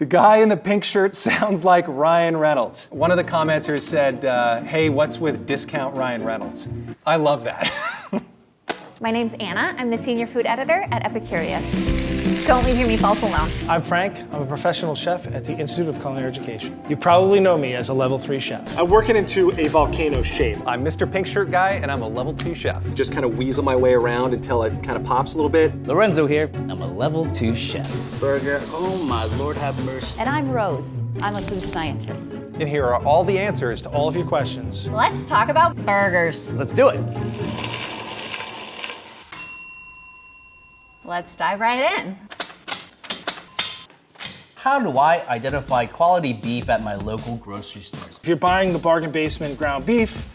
The guy in the pink shirt sounds like Ryan Reynolds. One of the commenters said, hey, what's with discount Ryan Reynolds? I love that. My name's Anna. I'm the senior food editor at Epicurious. Don't leave your meatballs alone. I'm Frank. I'm a professional chef at the Institute of Culinary Education. You probably know me as a level 3 chef. I work it into a volcano shape. I'm Mr. Pink Shirt Guy, and I'm a level 2 chef. Just kind of weasel my way around until it kind of pops a little bit. Lorenzo here. I'm a level 2 chef. Burger. Oh my Lord have mercy. And I'm Rose. I'm a food scientist. And here are all the answers to All of your questions. Let's talk about Burgers. Let's do it. Let's dive right in. How do I identify quality beef at my local grocery stores? If you're buying the bargain basement ground beef,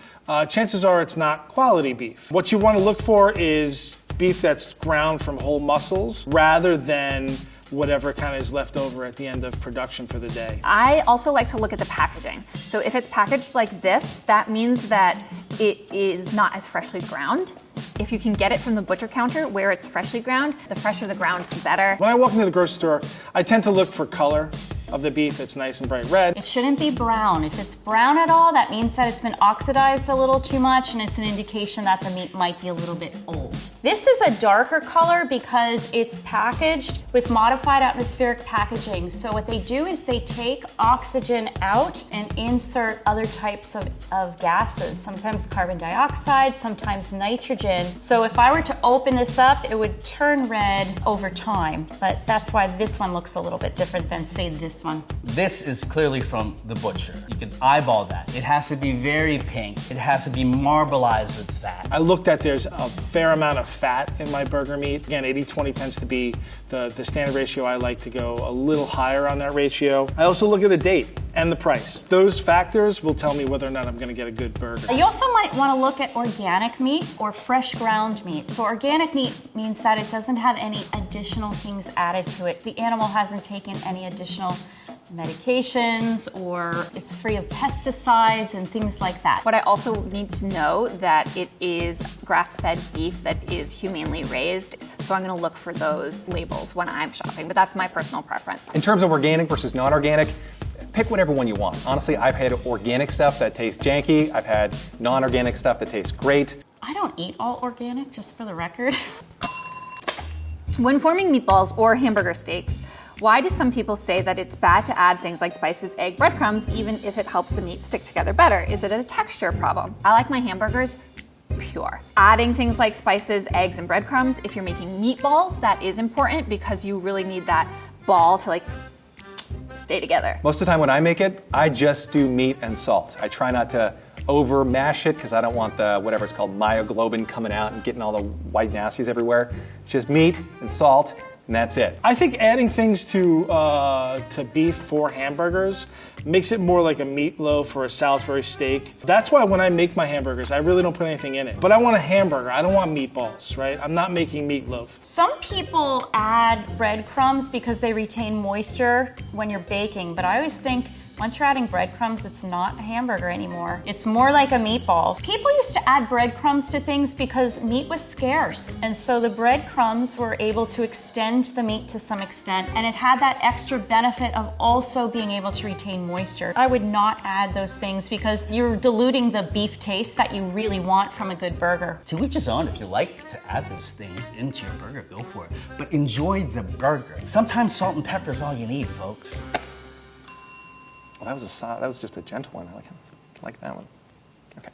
chances are it's not quality beef. What you want to look for is beef that's ground from whole muscles rather than whatever kind of is left over at the end of production for the day. I also like to look at the packaging. So if it's packaged like this, that means that it is not as freshly ground. If you can get it from the butcher counter where it's freshly ground, the fresher the ground, the better. When I walk into the grocery store, I tend to look for color of the beef. It's nice and bright red. It shouldn't be brown. If it's brown at all, that means that it's been oxidized a little too much, and it's an indication that the meat might be a little bit old. This is a darker color because it's packaged with modified atmospheric packaging. So what they do is they take oxygen out and insert other types of gases, sometimes carbon dioxide, sometimes nitrogen. So if I were to open this up, it would turn red over time, but that's why this one looks a little bit different than, say, this one. This is clearly from the butcher. You can eyeball that. It has to be very pink. It has to be marbleized with fat. I looked at there's a fair amount of fat in my burger meat. Again, 80-20 tends to be the standard ratio. I like to go a little higher on that ratio. I also look at the date and the price. Those factors will tell me whether or not I'm gonna get a good burger. You also might want to look at organic meat or fresh ground meat. So organic meat means that it doesn't have any additional things added to it. The animal hasn't taken any additional medications, or it's free of pesticides and things like that. But I also need to know that it is grass-fed beef that is humanely raised. So I'm gonna look for those labels when I'm shopping, but that's my personal preference. In terms of organic versus non-organic, pick whatever one you want. Honestly, I've had organic stuff that tastes janky. I've had non-organic stuff that tastes great. I don't eat all organic, just for the record. When forming meatballs or hamburger steaks, why do some people say that it's bad to add things like spices, egg, breadcrumbs, even if it helps the meat stick together better? Is it a texture problem? I like my hamburgers pure. Adding things like spices, eggs, and breadcrumbs, if you're making meatballs, that is important because you really need that ball to stay together. Most of the time when I make it, I just do meat and salt. I try not to over mash it because I don't want the, whatever it's called, myoglobin coming out and getting all the white nasties everywhere. It's just meat and salt, and that's it. I think adding things to beef for hamburgers makes it more like a meatloaf or a Salisbury steak. That's why when I make my hamburgers, I really don't put anything in it. But I want a hamburger, I don't want meatballs, right? I'm not making meatloaf. Some people add breadcrumbs because they retain moisture when you're baking, but I always think once you're adding breadcrumbs, it's not a hamburger anymore. It's more like a meatball. People used to add breadcrumbs to things because meat was scarce. And so the breadcrumbs were able to extend the meat to some extent, and it had that extra benefit of also being able to retain moisture. I would not add those things because you're diluting the beef taste that you really want from a good burger. To each his own. If you like to add those things into your burger, go for it. But enjoy the burger. Sometimes salt and pepper is all you need, folks. Well, that was just a gentle one. I like that one. Okay.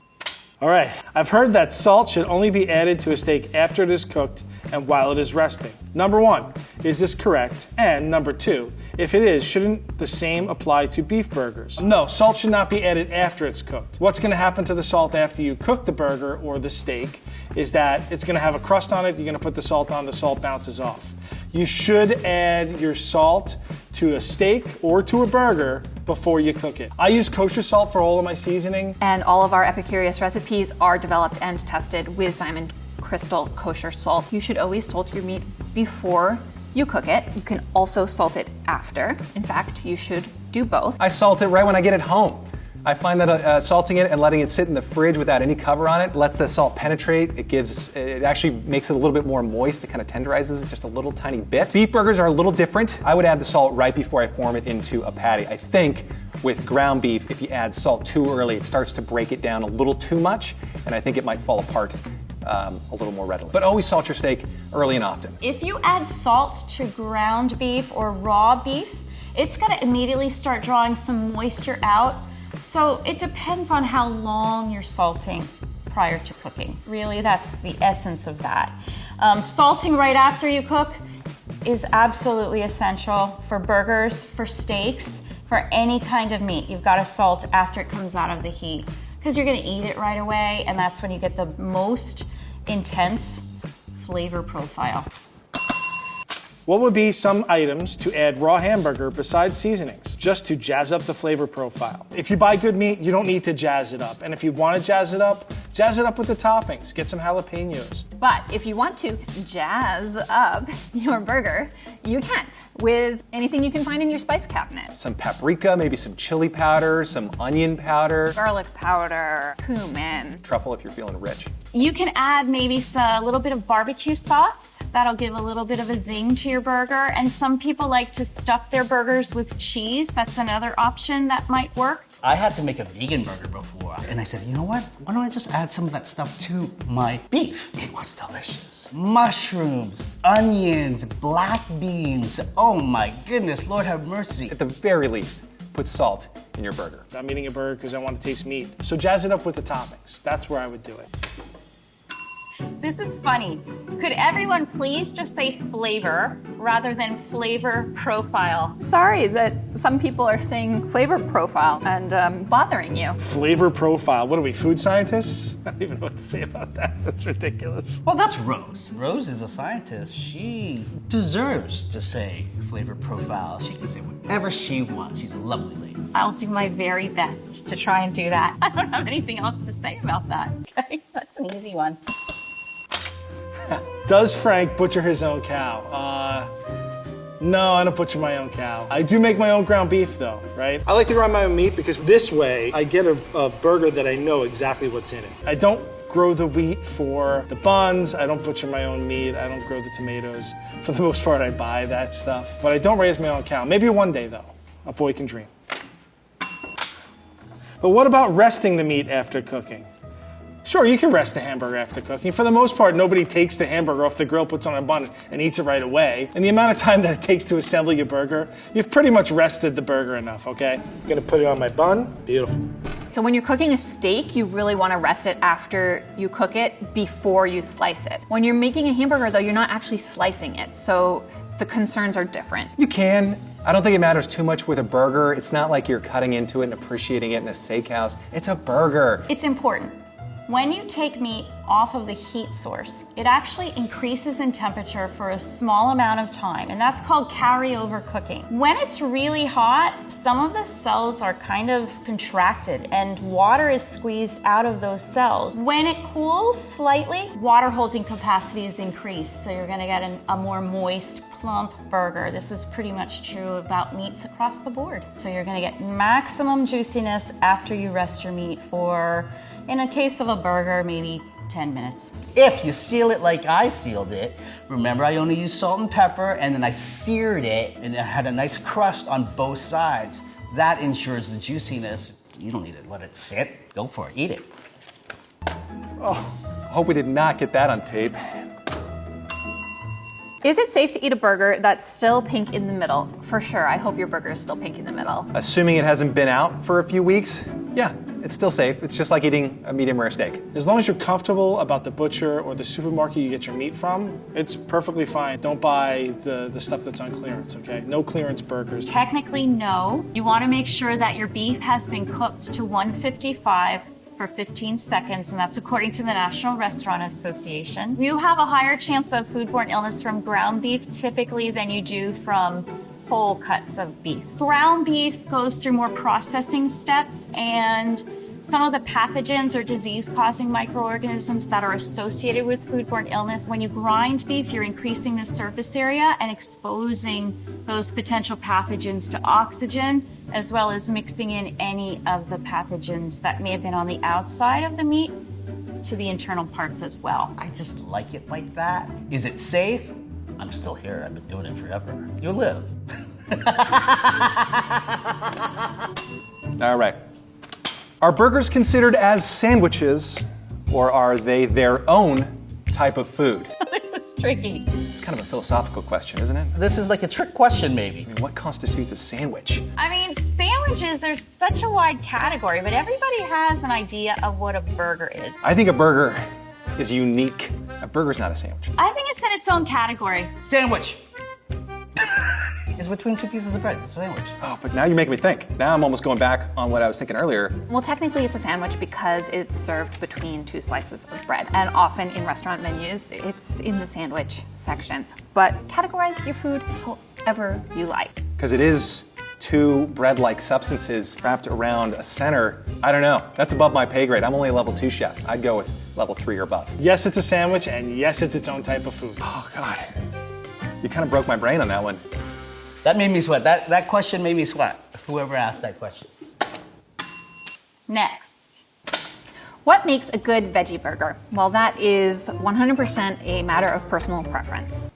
All right, I've heard that salt should only be added to a steak after it is cooked and while it is resting. Number one, is this correct? And number two, if it is, shouldn't the same apply to beef burgers? No, salt should not be added after it's cooked. What's gonna happen to the salt after you cook the burger or the steak is that it's gonna have a crust on it, you're gonna put the salt on, the salt bounces off. You should add your salt to a steak or to a burger before you cook it. I use kosher salt for all of my seasoning. And all of our Epicurious recipes are developed and tested with Diamond Crystal kosher salt. You should always salt your meat before you cook it. You can also salt it after. In fact, you should do both. I salt it right when I get it home. I find that salting it and letting it sit in the fridge without any cover on it lets the salt penetrate. It actually makes it a little bit more moist. It kind of tenderizes it just a little tiny bit. Beef burgers are a little different. I would add the salt right before I form it into a patty. I think with ground beef, if you add salt too early, it starts to break it down a little too much, and I think it might fall apart a little more readily. But always salt your steak early and often. If you add salt to ground beef or raw beef, it's gonna immediately start drawing some moisture out. So it depends on how long you're salting prior to cooking. Really, that's the essence of that. Salting right after you cook is absolutely essential for burgers, for steaks, for any kind of meat. You've got to salt after it comes out of the heat because you're going to eat it right away, and that's when you get the most intense flavor profile. What would be some items to add raw hamburger besides seasonings, just to jazz up the flavor profile? If you buy good meat, you don't need to jazz it up. And if you want to jazz it up with the toppings. Get some jalapenos. But if you want to jazz up your burger, you can with anything you can find in your spice cabinet. Some paprika, maybe some chili powder, some onion powder. Garlic powder, cumin. Truffle if you're feeling rich. You can add maybe a little bit of barbecue sauce. That'll give a little bit of a zing to your burger. And some people like to stuff their burgers with cheese. That's another option that might work. I had to make a vegan burger before, and I said, you know what? Why don't I just add some of that stuff to my beef? It was delicious. Mushrooms, onions, black beans. Oh my goodness, Lord have mercy. At the very least, put salt in your burger. I'm eating a burger because I want to taste meat. So jazz it up with the toppings. That's where I would do it. This is funny. Could everyone please just say flavor rather than flavor profile? Sorry that some people are saying flavor profile and bothering you. Flavor profile. What are we, food scientists? I don't even know what to say about that. That's ridiculous. Well, that's Rose. Rose is a scientist. She deserves to say flavor profile. She can say whatever she wants. She's a lovely lady. I'll do my very best to try and do that. I don't have anything else to say about that. Okay, that's an easy one. Does Frank butcher his own cow? No, I don't butcher my own cow. I do make my own ground beef though, right? I like to grind my own meat because this way I get a burger that I know exactly what's in it. I don't grow the wheat for the buns. I don't butcher my own meat. I don't grow the tomatoes. For the most part, I buy that stuff. But I don't raise my own cow. Maybe one day though. A boy can dream. But what about resting the meat after cooking? Sure, you can rest the hamburger after cooking. For the most part, nobody takes the hamburger off the grill, puts on a bun, and eats it right away. And the amount of time that it takes to assemble your burger, you've pretty much rested the burger enough, okay? I'm gonna put it on my bun. Beautiful. So when you're cooking a steak, you really want to rest it after you cook it before you slice it. When you're making a hamburger though, you're not actually slicing it, so the concerns are different. You can. I don't think it matters too much with a burger. It's not like you're cutting into it and appreciating it in a steakhouse. It's a burger. It's important. When you take meat off of the heat source, it actually increases in temperature for a small amount of time, and that's called carryover cooking. When it's really hot, some of the cells are kind of contracted and water is squeezed out of those cells. When it cools slightly, water holding capacity is increased, so you're gonna get a more moist, plump burger. This is pretty much true about meats across the board. So you're gonna get maximum juiciness after you rest your meat for, in a case of a burger, maybe 10 minutes. If you seal it like I sealed it, remember I only used salt and pepper and then I seared it and it had a nice crust on both sides. That ensures the juiciness. You don't need to let it sit. Go for it, eat it. Oh, I hope we did not get that on tape. Is it safe to eat a burger that's still pink in the middle? For sure, I hope your burger is still pink in the middle. Assuming it hasn't been out for a few weeks, yeah, it's still safe. It's just like eating a medium rare steak. As long as you're comfortable about the butcher or the supermarket you get your meat from, it's perfectly fine. Don't buy the stuff that's on clearance, okay? No clearance burgers. Technically, no. You want to make sure that your beef has been cooked to 155 for 15 seconds, and that's according to the National Restaurant Association. You have a higher chance of foodborne illness from ground beef typically than you do from whole cuts of beef. Ground beef goes through more processing steps, and some of the pathogens or disease-causing microorganisms that are associated with foodborne illness. When you grind beef, you're increasing the surface area and exposing those potential pathogens to oxygen, as well as mixing in any of the pathogens that may have been on the outside of the meat to the internal parts as well. I just like it like that. Is it safe? I'm still here. I've been doing it forever. You'll live. All right. Are burgers considered as sandwiches, or are they their own type of food? This is tricky. It's kind of a philosophical question, isn't it? This is like a trick question, maybe. I mean, what constitutes a sandwich? I mean, sandwiches are such a wide category, but everybody has an idea of what a burger is. I think a burger is unique. A burger's not a sandwich. I think it's in its own category. Sandwich. It's between two pieces of bread. It's a sandwich. Oh, but now you're making me think. Now I'm almost going back on what I was thinking earlier. Well, technically it's a sandwich because it's served between two slices of bread. And often in restaurant menus, it's in the sandwich section. But categorize your food however you like. Because it is two bread-like substances wrapped around a center. I don't know. That's above my pay grade. I'm only a level 2 chef. I'd go with level 3 or above. Yes, it's a sandwich, and yes, it's its own type of food. Oh, God. You kind of broke my brain on that one. That made me sweat. That question made me sweat. Whoever asked that question. Next. What makes a good veggie burger? Well, that is 100% a matter of personal preference.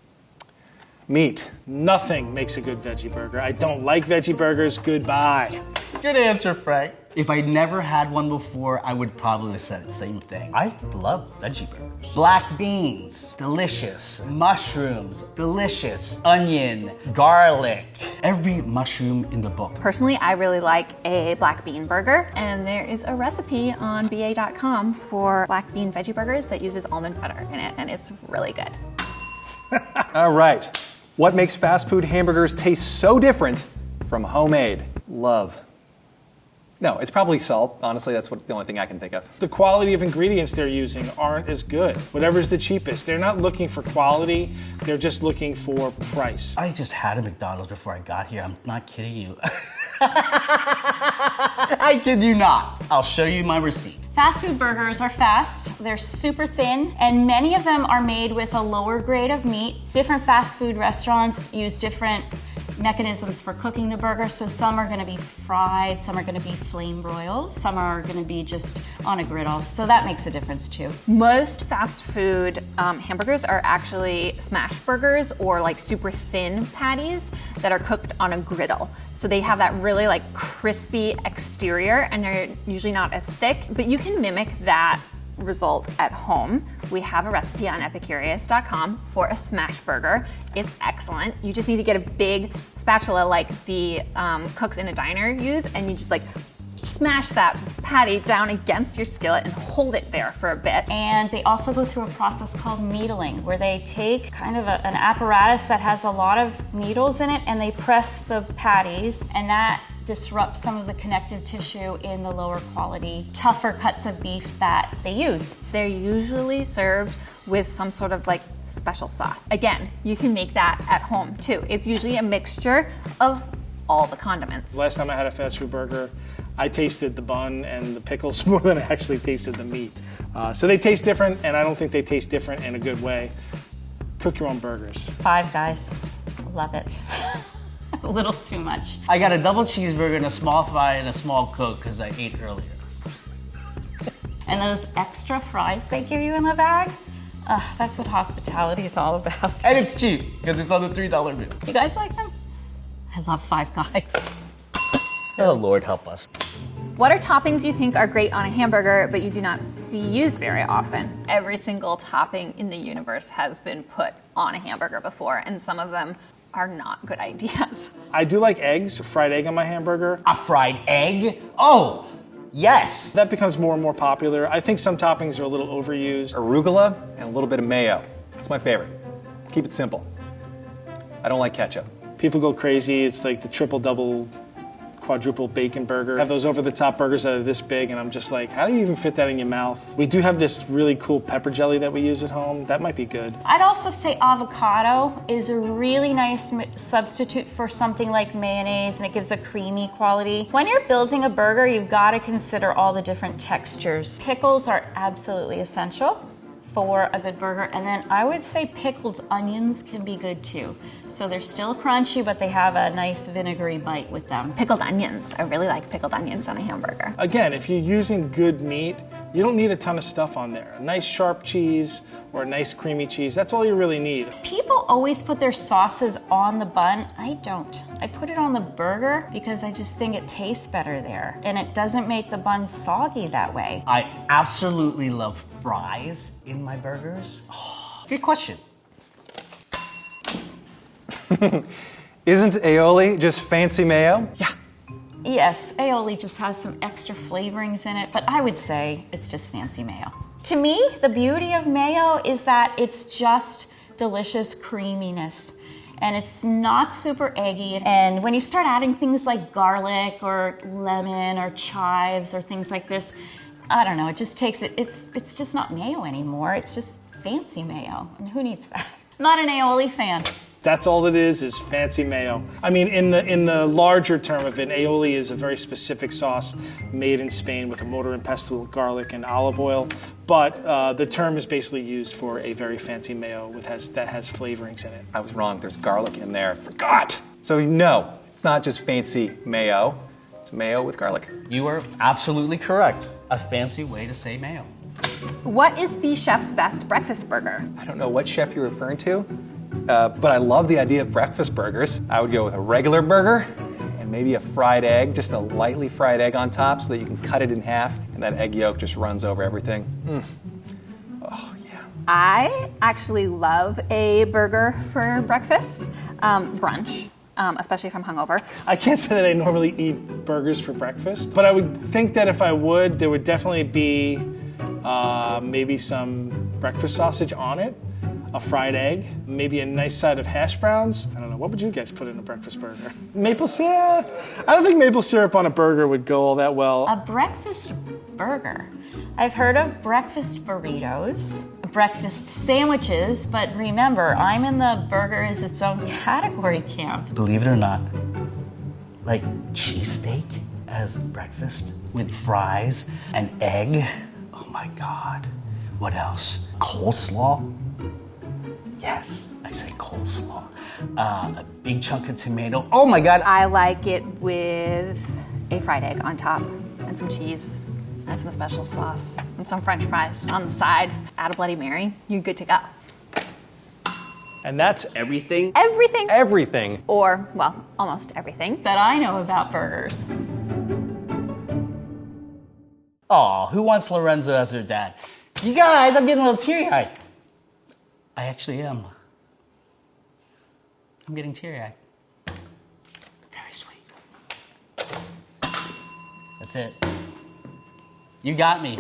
Meat. Nothing makes a good veggie burger. I don't like veggie burgers. Goodbye. Good answer, Frank. If I'd never had one before, I would probably have said the same thing. I love veggie burgers. Black beans, delicious. Mushrooms, delicious. Onion, garlic, every mushroom in the book. Personally, I really like a black bean burger, and there is a recipe on ba.com for black bean veggie burgers that uses almond butter in it, and it's really good. All right. What makes fast food hamburgers taste so different from homemade? Love. No, it's probably salt. Honestly, that's the only thing I can think of. The quality of ingredients they're using aren't as good. Whatever's the cheapest. They're not looking for quality, they're just looking for price. I just had a McDonald's before I got here. I'm not kidding you. I kid you not. I'll show you my receipt. Fast food burgers are fast, they're super thin, and many of them are made with a lower grade of meat. Different fast food restaurants use different mechanisms for cooking the burger, so some are gonna be fried, some are gonna be flame broiled, some are gonna be just on a griddle, so that makes a difference too. Most fast food hamburgers are actually smash burgers or like super thin patties that are cooked on a griddle. So they have that really like crispy exterior and they're usually not as thick, but you can mimic that result at home. We have a recipe on Epicurious.com for a smash burger. It's excellent. You just need to get a big spatula like the cooks in a diner use, and you just like smash that patty down against your skillet and hold it there for a bit. And they also go through a process called needling, where they take kind of an apparatus that has a lot of needles in it and they press the patties, and that disrupts some of the connective tissue in the lower quality, tougher cuts of beef that they use. They're usually served with some sort of like special sauce. Again, you can make that at home too. It's usually a mixture of all the condiments. Last time I had a fast food burger, I tasted the bun and the pickles more than I actually tasted the meat. So they taste different, and I don't think they taste different in a good way. Cook your own burgers. Five Guys, love it. A little too much. I got a double cheeseburger and a small fry and a small Coke because I ate earlier. And those extra fries they give you in the bag, that's what hospitality is all about. And it's cheap because it's on the $3 bill. You guys like them? I love Five Guys. Oh, Lord help us. What are toppings you think are great on a hamburger but you do not see used very often? Every single topping in the universe has been put on a hamburger before, and some of them are not good ideas. I do like eggs, fried egg on my hamburger. A fried egg? Oh, yes. That becomes more and more popular. I think some toppings are a little overused. Arugula and a little bit of mayo. That's my favorite. Keep it simple. I don't like ketchup. People go crazy. It's like the triple, double, quadruple bacon burger. I have those over-the-top burgers that are this big, and I'm just like, how do you even fit that in your mouth? We do have this really cool pepper jelly that we use at home. That might be good. I'd also say avocado is a really nice substitute for something like mayonnaise, and it gives a creamy quality. When you're building a burger, you've got to consider all the different textures. Pickles are absolutely essential for a good burger, and then I would say pickled onions can be good too. So they're still crunchy, but they have a nice vinegary bite with them. Pickled onions. I really like pickled onions on a hamburger. Again, if you're using good meat, you don't need a ton of stuff on there. A nice sharp cheese or a nice creamy cheese, that's all you really need. People always put their sauces on the bun. I don't. I put it on the burger because I just think it tastes better there, and it doesn't make the bun soggy that way. I absolutely love fries in my burgers. Oh, good question. Isn't aioli just fancy mayo? Yeah. Yes, aioli just has some extra flavorings in it, but I would say it's just fancy mayo. To me, the beauty of mayo is that it's just delicious creaminess, and it's not super eggy. And when you start adding things like garlic or lemon or chives or things like this, I don't know, it just takes it, it's just not mayo anymore, it's just fancy mayo, and who needs that? Not an aioli fan. That's all it is fancy mayo. I mean, in the larger term of it, aioli is a very specific sauce made in Spain with a mortar and pestle, garlic, and olive oil. But the term is basically used for a very fancy mayo that has flavorings in it. I was wrong. There's garlic in there. Forgot. So no, it's not just fancy mayo. It's mayo with garlic. You are absolutely correct. A fancy way to say mayo. What is the chef's best breakfast burger? I don't know what chef you're referring to, but I love the idea of breakfast burgers. I would go with a regular burger and maybe a fried egg, just a lightly fried egg on top so that you can cut it in half and that egg yolk just runs over everything. Oh, yeah. I actually love a burger for breakfast, brunch. Especially if I'm hungover. I can't say that I normally eat burgers for breakfast, but I would think that if I would, there would definitely be maybe some breakfast sausage on it, a fried egg, maybe a nice side of hash browns. I don't know, what would you guys put in a breakfast burger? Maple syrup? I don't think maple syrup on a burger would go all that well. A breakfast burger. I've heard of breakfast burritos, breakfast sandwiches, but remember, I'm in the burger is its own category camp. Believe it or not, like cheesesteak as breakfast with fries and egg. Oh my God. What else? Coleslaw? Yes, I say coleslaw. A big chunk of tomato. Oh my God. I like it with a fried egg on top and some cheese and some special sauce and some French fries on the side. Add a Bloody Mary, you're good to go. And that's Everything? Everything. Everything. Or, well, almost everything. That I know about burgers. Aw, who wants Lorenzo as their dad? You guys, I'm getting a little teary-eyed. I actually am. I'm getting teary-eyed. Very sweet. That's it. You got me.